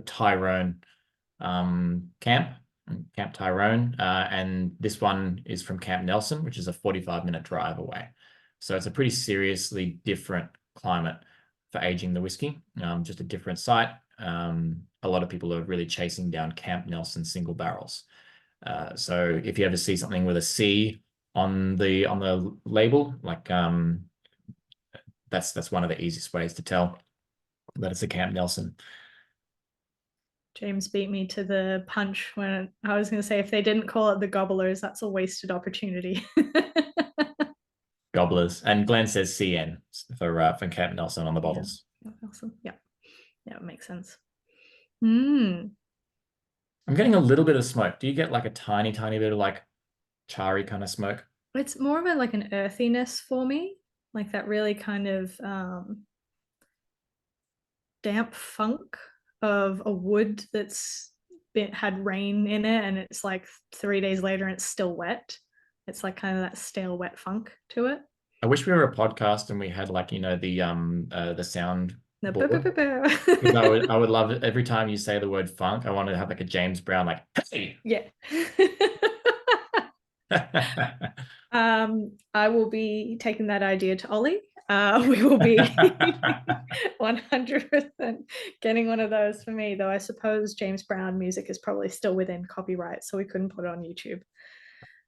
Tyrone Camp Tyrone, and this one is from Camp Nelson, which is a 45-minute drive away. So it's a pretty seriously different climate for aging the whiskey, just a different site. A lot of people are really chasing down Camp Nelson single barrels. So if you ever see something with a C on the label, like that's one of the easiest ways to tell that it's a Camp Nelson. James beat me to the punch when I was going to say, if they didn't call it the Gobblers, that's a wasted opportunity. Gobblers. And Glenn says CN for Camp Nelson on the bottles. Yeah. Awesome. Yeah, it makes sense. I'm getting a little bit of smoke. Do you get like a tiny bit of like charry kind of smoke? It's more of like an earthiness for me, like that really kind of damp funk of a wood that's had rain in it, and it's like 3 days later and it's still wet. It's like kind of that stale wet funk to it. I wish we were a podcast and we had like, you know, the sound board. I would love it every time you say the word funk. I want to have like a James Brown, like, hey. Yeah. I will be taking that idea to Ollie. We will be 100% getting one of those for me, though I suppose James Brown music is probably still within copyright, so we couldn't put it on YouTube.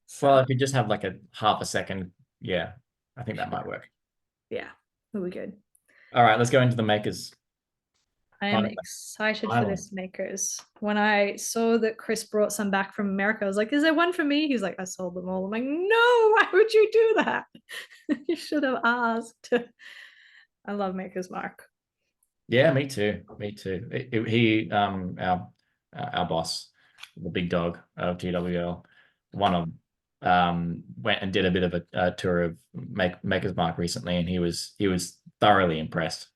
So, well, if you just have like a half a second, yeah, I think that might work. Yeah, it'll be good. All right, let's go into the makers. I am excited for Finally. this Makers. When I saw that Chris brought some back from America, I was like, is there one for me? He's like, I sold them all. I'm like, no, why would you do that? You should have asked. I love Maker's Mark. Yeah, me too. Me too. Our boss, the big dog of GWL, one of went and did a bit of a tour of Maker's Mark recently, and he was thoroughly impressed.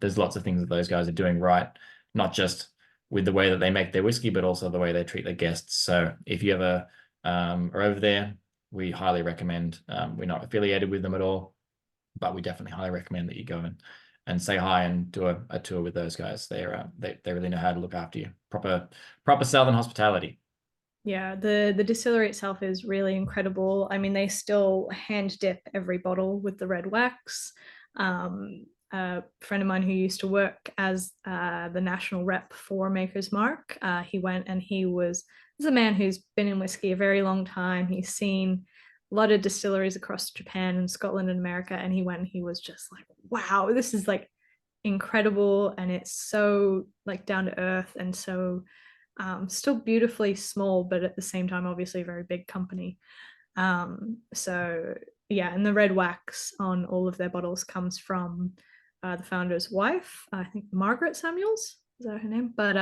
There's lots of things that those guys are doing right, not just with the way that they make their whiskey, but also the way they treat their guests. So if you ever are over there, we highly recommend. We're not affiliated with them at all, but we definitely highly recommend that you go and say hi and do a tour with those guys. They really know how to look after you. Proper Southern hospitality. Yeah, the distillery itself is really incredible. I mean, they still hand dip every bottle with the red wax. A friend of mine who used to work as the national rep for Maker's Mark, he went and this is a man who's been in whiskey a very long time. He's seen a lot of distilleries across Japan and Scotland and America, and he went and he was just like, wow, this is like incredible, and it's so like down to earth and so still beautifully small, but at the same time, obviously a very big company. So yeah, and the red wax on all of their bottles comes from the founder's wife, I think Margaret Samuels, is that her name? But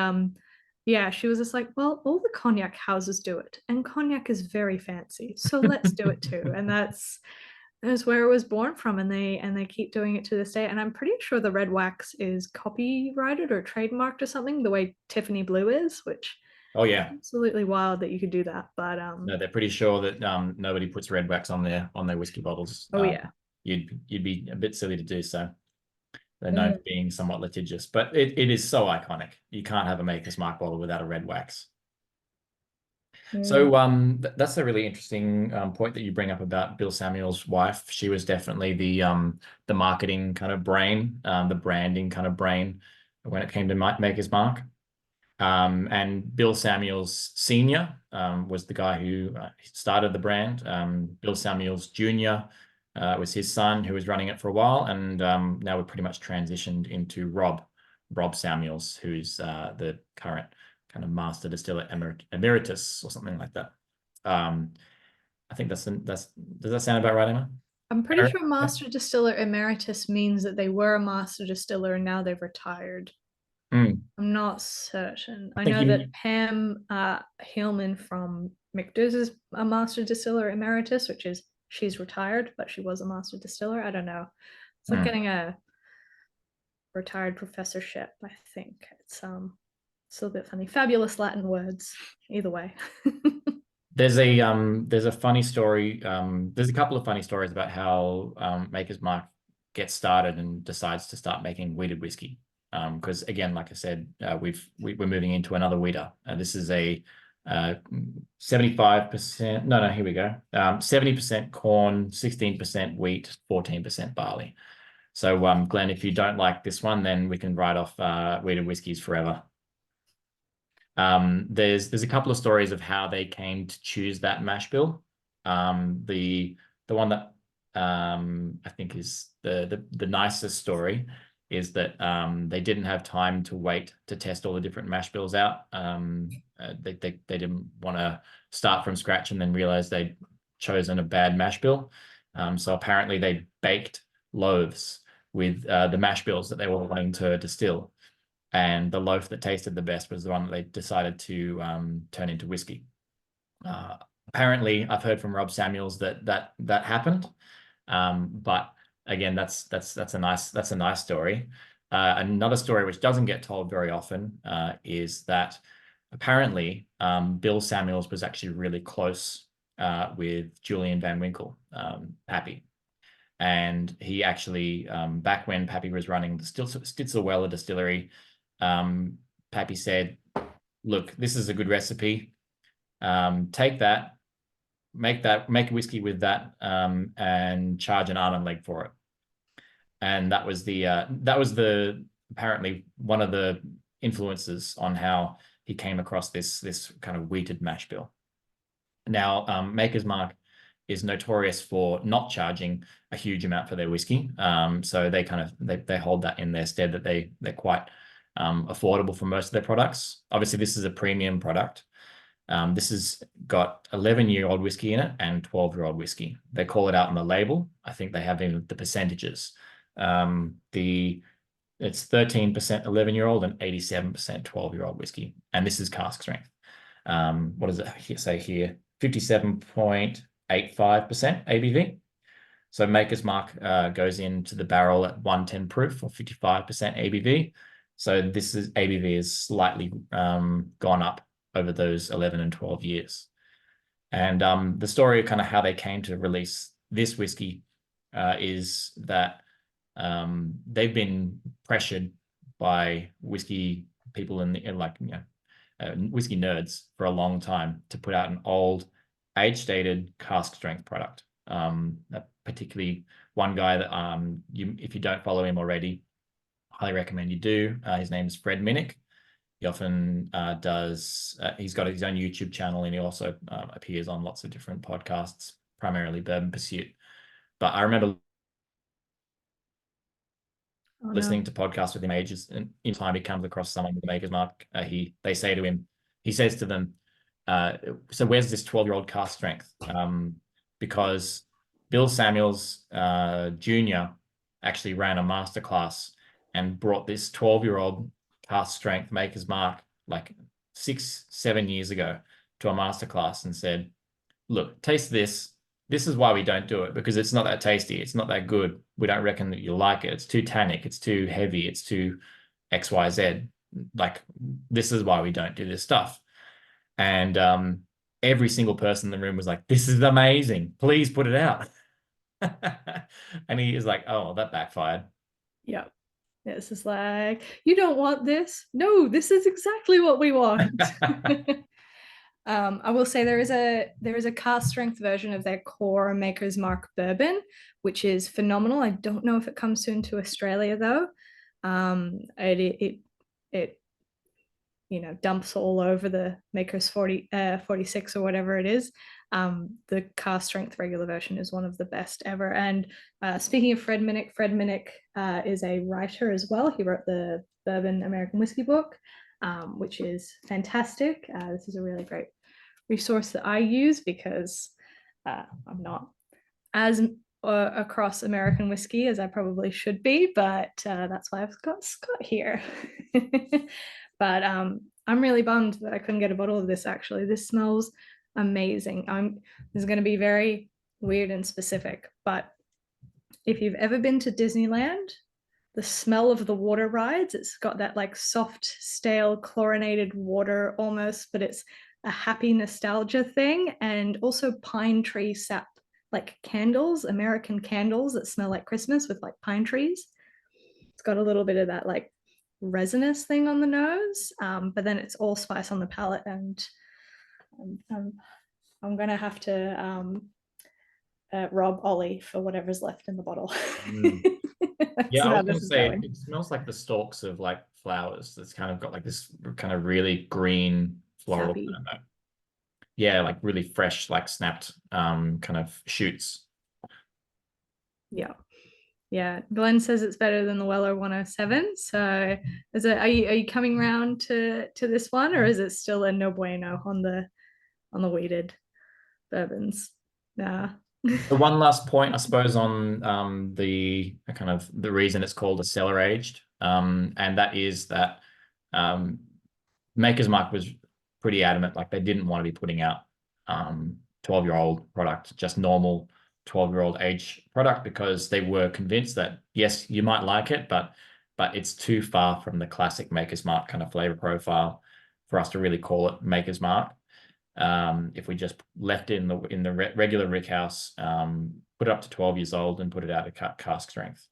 yeah, she was just like, well, all the cognac houses do it, and cognac is very fancy, so let's do it too. And that's where it was born from, and they keep doing it to this day. And I'm pretty sure the red wax is copyrighted or trademarked or something, the way Tiffany Blue is, which Oh yeah, absolutely wild that you could do that. But no, they're pretty sure that nobody puts red wax on their whiskey bottles. oh yeah, You'd be a bit silly to do so. They're known for being somewhat litigious, but it is so iconic. You can't have a Maker's Mark bottle without a red wax. So that's a really interesting point that you bring up about Bill Samuel's wife. She was definitely the marketing kind of brain, the branding kind of brain when it came to Maker's Mark. And Bill Samuels Sr. Was the guy who started the brand. Bill Samuels Jr. Was his son who was running it for a while, and now we're pretty much transitioned into Rob Samuels, who's the current kind of master distiller emeritus or something like that. I think does that sound about right, Emma? I'm pretty sure master distiller emeritus means that they were a master distiller and now they've retired. I'm not certain. I know that Pam Hillman from McDo's is a master distiller emeritus, which is she's retired, but she was a master distiller. I don't know. It's like getting a retired professorship, I think. It's a little bit funny. Fabulous Latin words, either way. There's a funny story. There's a couple of funny stories about how Maker's Mark gets started and decides to start making wheated whiskey. Because again, like I said, we're moving into another wheater. This is a 75%. No, here we go. 70% corn, 16% wheat, 14% barley. So, Glenn, if you don't like this one, then we can write off wheated whiskies forever. There's a couple of stories of how they came to choose that mash bill. The one that I think is the nicest story is that they didn't have time to wait to test all the different mash bills out. They didn't want to start from scratch and then realize they'd chosen a bad mash bill. So apparently they baked loaves with the mash bills that they were wanting to distill. And the loaf that tasted the best was the one that they decided to turn into whiskey. Apparently, I've heard from Rob Samuels that happened, but again, that's a nice story. Another story which doesn't get told very often is that apparently Bill Samuels was actually really close with Julian Van Winkle, Pappy. And he actually, back when Pappy was running the Stitzel Weller distillery, Pappy said, look, this is a good recipe. Take that, make a whiskey with that, and charge an arm and leg for it. And that was apparently one of the influences on how he came across this kind of wheated mash bill. Now, Maker's Mark is notorious for not charging a huge amount for their whiskey. So they hold that in their stead, that they're quite affordable for most of their products. Obviously, this is a premium product. This has got 11-year-old whiskey in it and 12-year-old whiskey. They call it out on the label. I think they have in the percentages. It's 13% 11-year-old and 87% 12-year-old whiskey. And this is cask strength. What does it say here? 57.85% ABV. So Maker's Mark goes into the barrel at 110 proof or 55% ABV. So this is ABV is slightly gone up over those 11 and 12 years. And the story of kind of how they came to release this whiskey is that they've been pressured by whiskey people whiskey nerds for a long time to put out an old age-stated cask strength product. Particularly one guy that if you don't follow him already, highly recommend you do. His name is Fred Minnick. He often he's got his own YouTube channel, and he also appears on lots of different podcasts, primarily Bourbon Pursuit. But I remember listening to podcasts with him ages, and in time he comes across someone with the Maker's Mark. They say to him, he says to them, so where's this 12-year-old cask strength? Because Bill Samuels Jr. actually ran a masterclass and brought this 12-year-old cask strength Maker's Mark like 6-7 years ago to a masterclass and said, look, taste this. This is why we don't do it, because it's not that tasty. It's not that good. We don't reckon that you'll like it. It's too tannic. It's too heavy. It's too XYZ. Like, this is why we don't do this stuff. And every single person in the room was like, this is amazing. Please put it out. And he is like, oh, that backfired. Yeah. It's just like, you don't want this? No, this is exactly what we want. I will say there is a cask strength version of their core Maker's Mark bourbon, which is phenomenal. I don't know if it comes soon to Australia though. It dumps all over the Maker's 46 or whatever it is. The cask strength regular version is one of the best ever. And speaking of Fred Minnick is a writer as well. He wrote the Bourbon American Whiskey book, which is fantastic. This is a really great resource that I use because I'm not as across American whiskey as I probably should be, but that's why I've got Scott here. But I'm really bummed that I couldn't get a bottle of this. Actually, this smells amazing. This is going to be very weird and specific, but if you've ever been to Disneyland, the smell of the water rides, it's got that like soft, stale, chlorinated water almost, but it's a happy nostalgia thing. And also pine tree sap, like candles, American candles that smell like Christmas with like pine trees. It's got a little bit of that like resinous thing on the nose, but then it's allspice on the palate. And I'm gonna have to rob Ollie for whatever's left in the bottle. Yeah, I was going to say it smells like the stalks of like flowers. That's kind of got like this kind of really green floral. Yeah, like really fresh, like snapped kind of shoots. Yeah. Glenn says it's better than the Weller 107. So are you coming around to this one, or is it still a no bueno on the wheated bourbons? Nah. The one last point, I suppose, on the kind of the reason it's called a cellar aged, and that is that Maker's Mark was pretty adamant, like they didn't want to be putting out 12-year-old product, just normal 12-year-old age product, because they were convinced that yes, you might like it, but it's too far from the classic Maker's Mark kind of flavor profile for us to really call it Maker's Mark. If we just left it in the regular rick house, put it up to 12 years old and put it out at cask strength.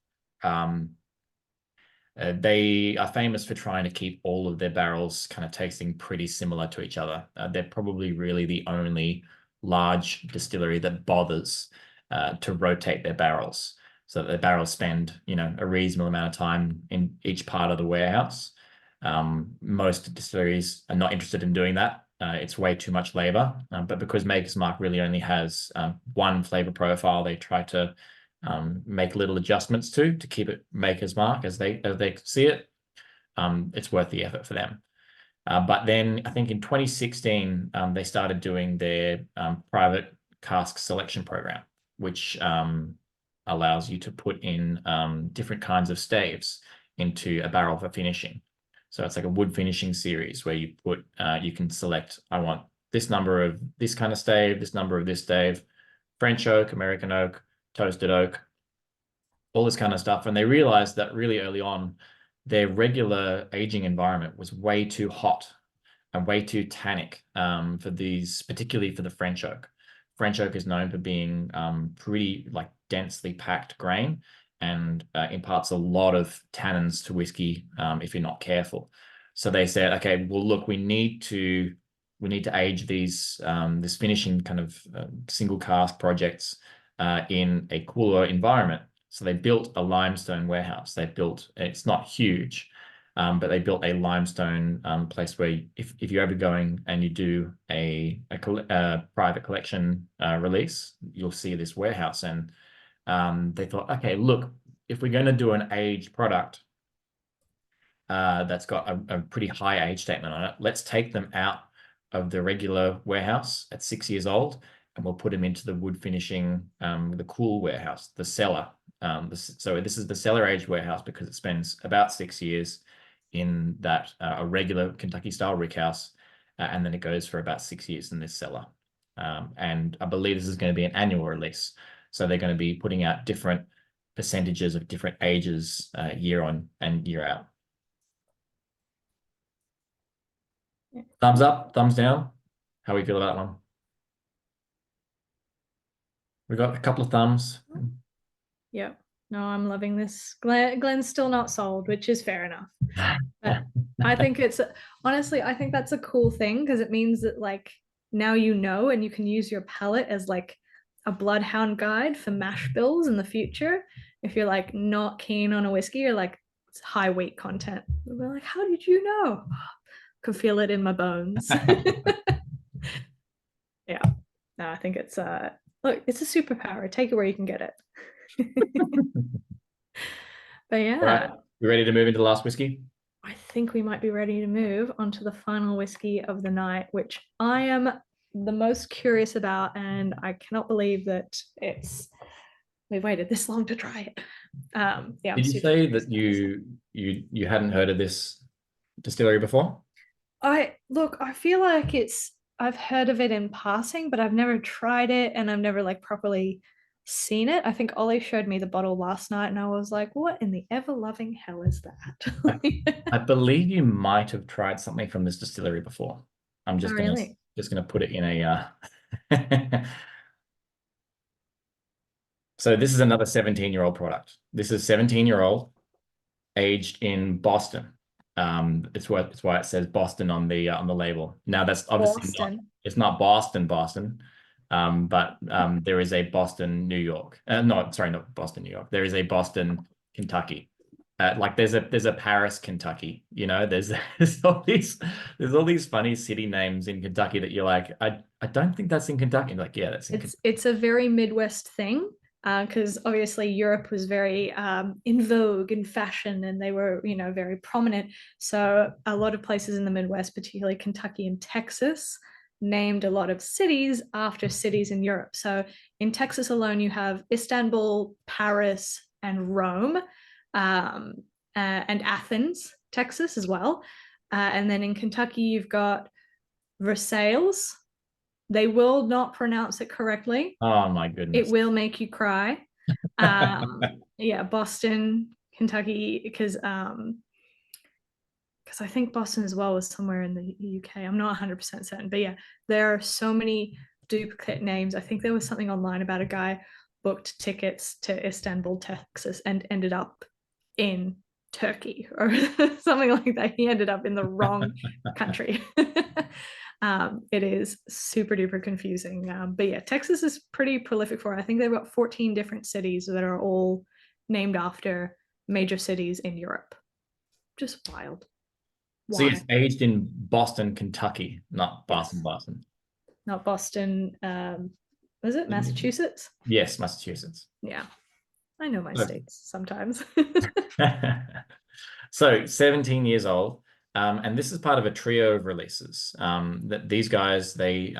They are famous for trying to keep all of their barrels kind of tasting pretty similar to each other. They're probably really the only large distillery that bothers to rotate their barrels, so that their barrels spend a reasonable amount of time in each part of the warehouse. Most distilleries are not interested in doing that. It's way too much labor, but because Maker's Mark really only has one flavor profile, they try to make little adjustments to keep it Maker's Mark as they see it. it's worth the effort for them. But then I think in 2016, they started doing their private cask selection program, which allows you to put in different kinds of staves into a barrel for finishing. So it's like a wood finishing series where you put, you can select, I want this number of this kind of stave, this number of this stave, French oak, American oak, toasted oak, all this kind of stuff. And they realized that really early on, their regular aging environment was way too hot and way too tannic for these, particularly for the French oak. French oak is known for being pretty like densely packed grain and imparts a lot of tannins to whiskey if you're not careful. So they said, okay, well, look, we need to age these this finishing kind of single cask projects in a cooler environment. So they built a limestone warehouse. It's not huge, but they built a limestone place where if you're ever going and you do a private collection release, you'll see this warehouse. And they thought, okay, look, if we're going to do an aged product that's got a pretty high age statement on it, let's take them out of the regular warehouse at 6 years old, and we'll put them into the wood finishing, the cool warehouse, the cellar. So this is the cellar aged warehouse because it spends about 6 years in that a regular Kentucky style rickhouse, and then it goes for about 6 years in this cellar. And I believe this is going to be an annual release. So they're going to be putting out different percentages of different ages year on and year out. Thumbs up, thumbs down. How we feel about that one? We got a couple of thumbs. Yep. No, I'm loving this. Glenn's still not sold, which is fair enough. But I think honestly, I think that's a cool thing because it means that like now you know, and you can use your palate as like a bloodhound guide for mash bills in the future. If you're like not keen on a whiskey, you're like, it's high weight content. We're like, how did you know? Could feel it in my bones. Yeah. No, I think it's look, it's a superpower. Take it where you can get it. But yeah. All right. You ready to move into the last whiskey? I think we might be ready to move on to the final whiskey of the night, which I am the most curious about, and I cannot believe that we've waited this long to try it. Yeah. Did you say that you hadn't heard of this distillery before? I feel like I've heard of it in passing, but I've never tried it and I've never like properly seen it. I think Ollie showed me the bottle last night and I was like, what in the ever-loving hell is that? I believe you might have tried something from this distillery before. I'm just gonna put it in a So this is another 17-year-old product. This is 17-year-old aged in Boston. It's why it says Boston on the label. Now that's obviously not Boston, but there is a Boston, New York. No, sorry, not Boston, New York. There is a Boston, Kentucky. Like there's a Paris, Kentucky. You know, there's all these funny city names in Kentucky that you're like, I don't think that's in Kentucky. And like, yeah, that's in Kentucky. It's a very Midwest thing. Because obviously Europe was very in vogue in fashion and they were, very prominent. So a lot of places in the Midwest, particularly Kentucky and Texas, named a lot of cities after cities in Europe. So in Texas alone, you have Istanbul, Paris, and Rome, and Athens, Texas as well. And then in Kentucky, you've got Versailles. They will not pronounce it correctly. Oh my goodness. It will make you cry. Yeah, Boston, Kentucky, because I think Boston as well was somewhere in the UK. I'm not 100% certain, but yeah, there are so many duplicate names. I think there was something online about a guy booked tickets to Istanbul, Texas, and ended up in Turkey or something like that. He ended up in the wrong country. It is super duper confusing. But yeah, Texas is pretty prolific for it. I think they've got 14 different cities that are all named after major cities in Europe. Just wild. So it's aged in Boston, Kentucky, not Boston, Boston. Not Boston. Was it Massachusetts? Yes, Massachusetts. Yeah. I know my states sometimes. So 17 years old. And this is part of a trio of releases. That these guys, they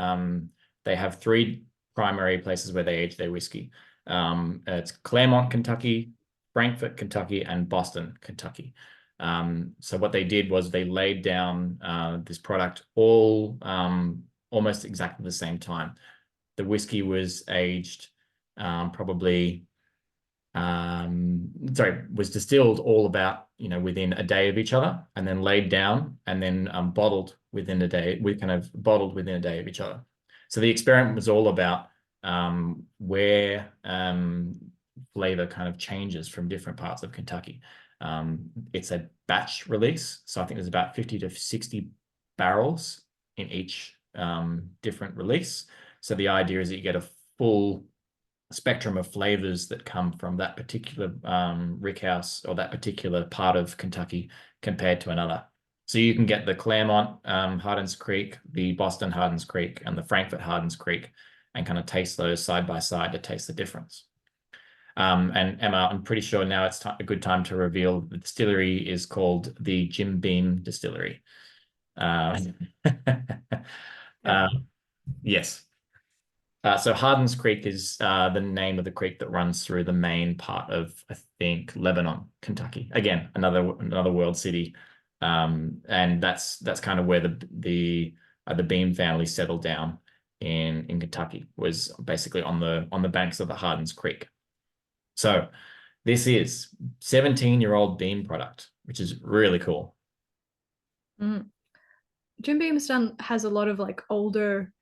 have three primary places where they age their whiskey. It's Claremont, Kentucky, Frankfort, Kentucky, and Boston, Kentucky. So what they did was they laid down this product all almost exactly the same time. The whiskey was aged probably was distilled all about, within a day of each other, and then laid down and then bottled within a day. We kind of bottled within a day of each other. So the experiment was all about where flavor kind of changes from different parts of Kentucky. It's a batch release, so I think there's about 50 to 60 barrels in each different release. So the idea is that you get a full spectrum of flavors that come from that particular rickhouse or that particular part of Kentucky compared to another. So you can get the Claremont Hardin's Creek, the Boston Hardin's Creek, and the Frankfort Hardin's Creek, and kind of taste those side by side to taste the difference. And Emma, I'm pretty sure now it's a good time to reveal the distillery is called the Jim Beam Distillery. Yes. So Hardin's Creek is the name of the creek that runs through the main part of, I think, Lebanon, Kentucky. Again, another world city, and that's kind of where the Beam family settled down in Kentucky, was basically on the banks of the Hardin's Creek. So this is 17-year-old Beam product, which is really cool. Jim Beam's has a lot of like older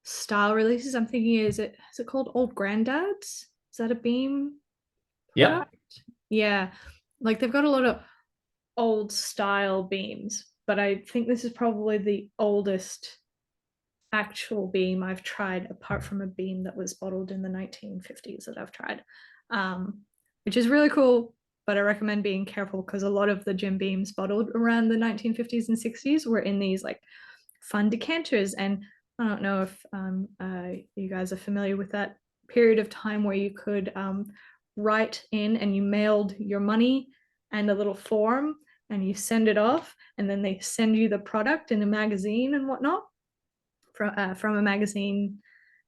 style releases. I'm thinking, is it called Old Granddads? Is that a Beam product? Yeah, like they've got a lot of old style beams, but I think this is probably the oldest actual beam I've tried, apart from a beam that was bottled in the 1950s that I've tried, which is really cool. But I recommend being careful because a lot of the Jim Beams bottled around the 1950s and 60s were in these like fun decanters. And I don't know if you guys are familiar with that period of time where you could write in and you mailed your money and a little form and you send it off, and then they send you the product in a magazine and whatnot from a magazine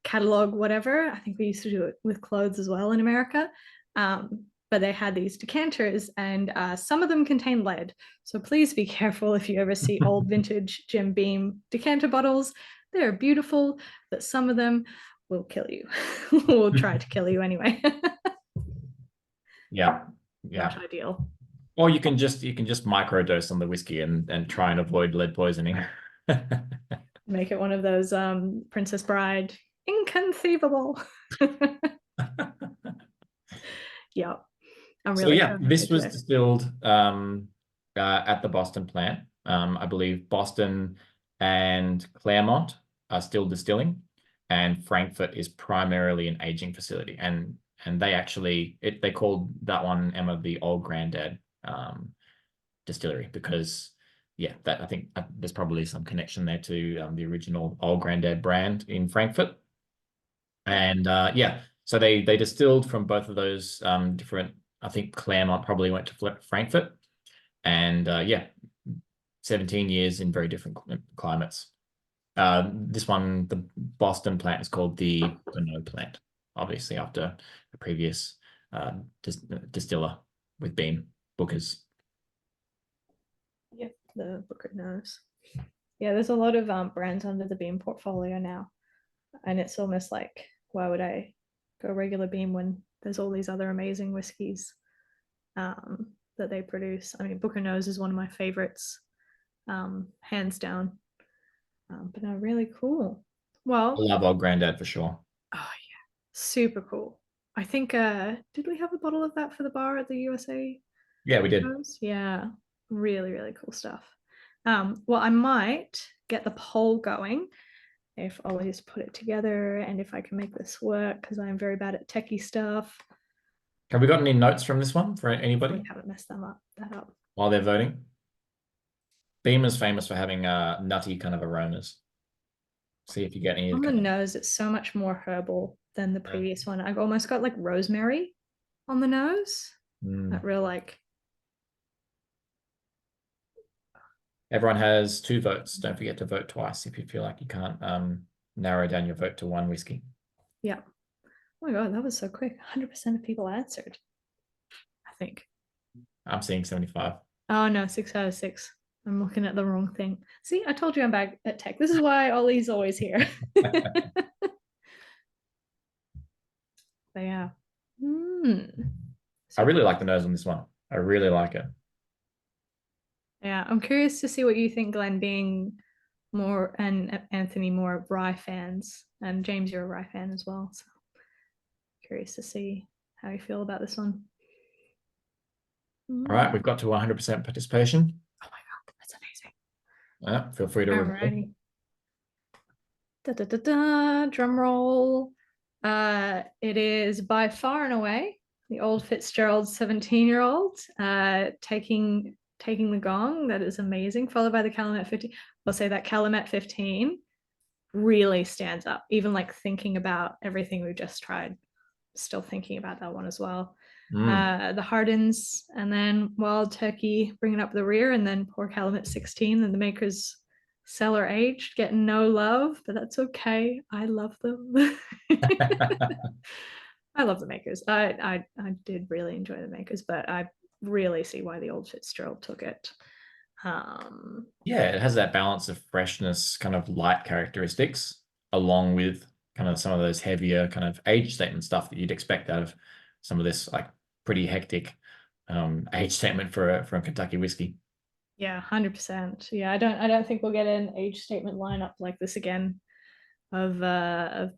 catalog, whatever. I think we used to do it with clothes as well in America. But they had these decanters, and some of them contain lead. So please be careful if you ever see old vintage Jim Beam decanter bottles. They're beautiful, but some of them will kill you. Will try to kill you anyway. Yeah. Not ideal. Or you can just microdose on the whiskey and try and avoid lead poisoning. Make it one of those Princess Bride, inconceivable. Yeah. I'm really this was distilled at the Boston plant. I believe Boston and Claremont are still distilling, and Frankfort is primarily an aging facility. And they actually they called that one, Emma, the Old Granddad distillery, because that I think there's probably some connection there to the original Old Granddad brand in Frankfort. And so they distilled from both of those different. I think Claremont probably went to Frankfort, and 17 years in very different climates. This one, the Boston plant, is called the Bonneau plant, obviously after the previous distiller with Beam, Booker's. Yeah, the Booker knows. Yeah, there's a lot of brands under the Beam portfolio now, and it's almost like, why would I go regular Beam when there's all these other amazing whiskeys that they produce? I mean, Booker Nose is one of my favorites, hands down. But no, really cool. Well, I love Old Granddad for sure. Oh yeah, super cool. I think did we have a bottle of that for the bar at the USA? Yeah, we did. Yeah, really, really cool stuff. Well, I might get the poll going if I'll just put it together and if I can make this work, because I'm very bad at techie stuff. Have we got any notes from this one for anybody? We haven't messed that up. While they're voting? Beam is famous for having nutty kind of aromas. See if you get any. On the nose, it's so much more herbal than the previous one. I've almost got like rosemary on the nose. That real like Everyone has 2 votes. Don't forget to vote twice if you feel like you can't narrow down your vote to one whiskey. Yeah. Oh my God, that was so quick. 100% of people answered, I think. I'm seeing 75. Oh no, 6 out of 6. I'm looking at the wrong thing. See, I told you I'm bad at tech. This is why Ollie's always here. But yeah. I really like the nose on this one. I really like it. Yeah, I'm curious to see what you think, Glenn, being more and Anthony more rye fans, and James, you're a rye fan as well. So curious to see how you feel about this one. All right, we've got to 100% participation. Oh my God, that's amazing. Feel free to Alrighty. Da, da, da, da, drum roll. It is by far and away the old Fitzgerald 17-year-old taking the gong. That is amazing. Followed by the Calumet 15. I'll say that Calumet 15 really stands up. Even like thinking about everything we've just tried, still thinking about that one as well. The Hardins, and then Wild Turkey bringing up the rear, and then poor Calumet 16, and the Maker's Cellar aged, getting no love, but that's okay. I love them. I love the Makers. I did really enjoy the Makers, but I really see why the old Fitzgerald took it. Yeah, it has that balance of freshness, kind of light characteristics, along with kind of some of those heavier kind of age statement stuff that you'd expect out of some of this like pretty hectic age statement for a Kentucky whiskey. Yeah, 100%. Yeah, I don't think we'll get an age statement lineup like this again of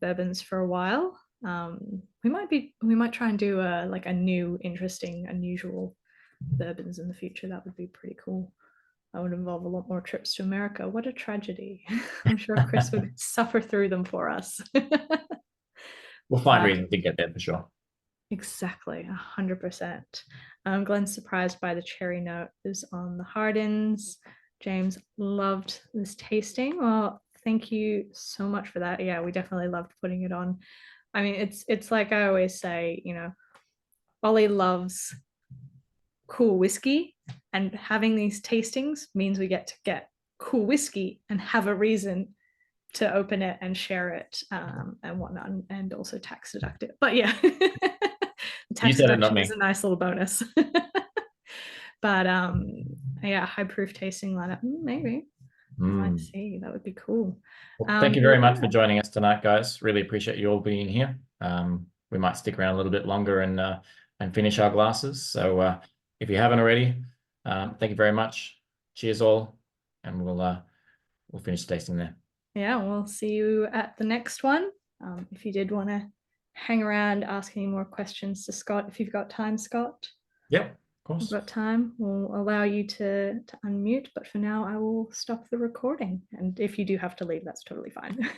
bourbons for a while. We might try and do like a new, interesting, unusual bourbons in the future. That would be pretty cool. That would involve a lot more trips to America. What a tragedy. I'm sure Chris would suffer through them for us. We'll find reasons to get there for sure. Exactly, 100%. Glenn's surprised by the cherry note is on the Hardins. James loved this tasting. Well, thank you so much for that. Yeah, we definitely loved putting it on. I mean, it's like I always say, you know, Ollie loves cool whiskey, and having these tastings means we get to get cool whiskey and have a reason to open it and share it and whatnot, and also tax deduct it. But yeah, tax deduction is a nice little bonus. But yeah, high proof tasting lineup, maybe. Might see, that would be cool. Well, thank you very much for joining us tonight, guys. Really appreciate you all being here. We might stick around a little bit longer and finish our glasses. So if you haven't already, thank you very much. Cheers all, and we'll finish tasting there. Yeah, we'll see you at the next one. If you did want to hang around, ask any more questions to Scott, if you've got time, Scott. Yep, of course. We've got time. We'll allow you to unmute, but for now I will stop the recording. And if you do have to leave, that's totally fine.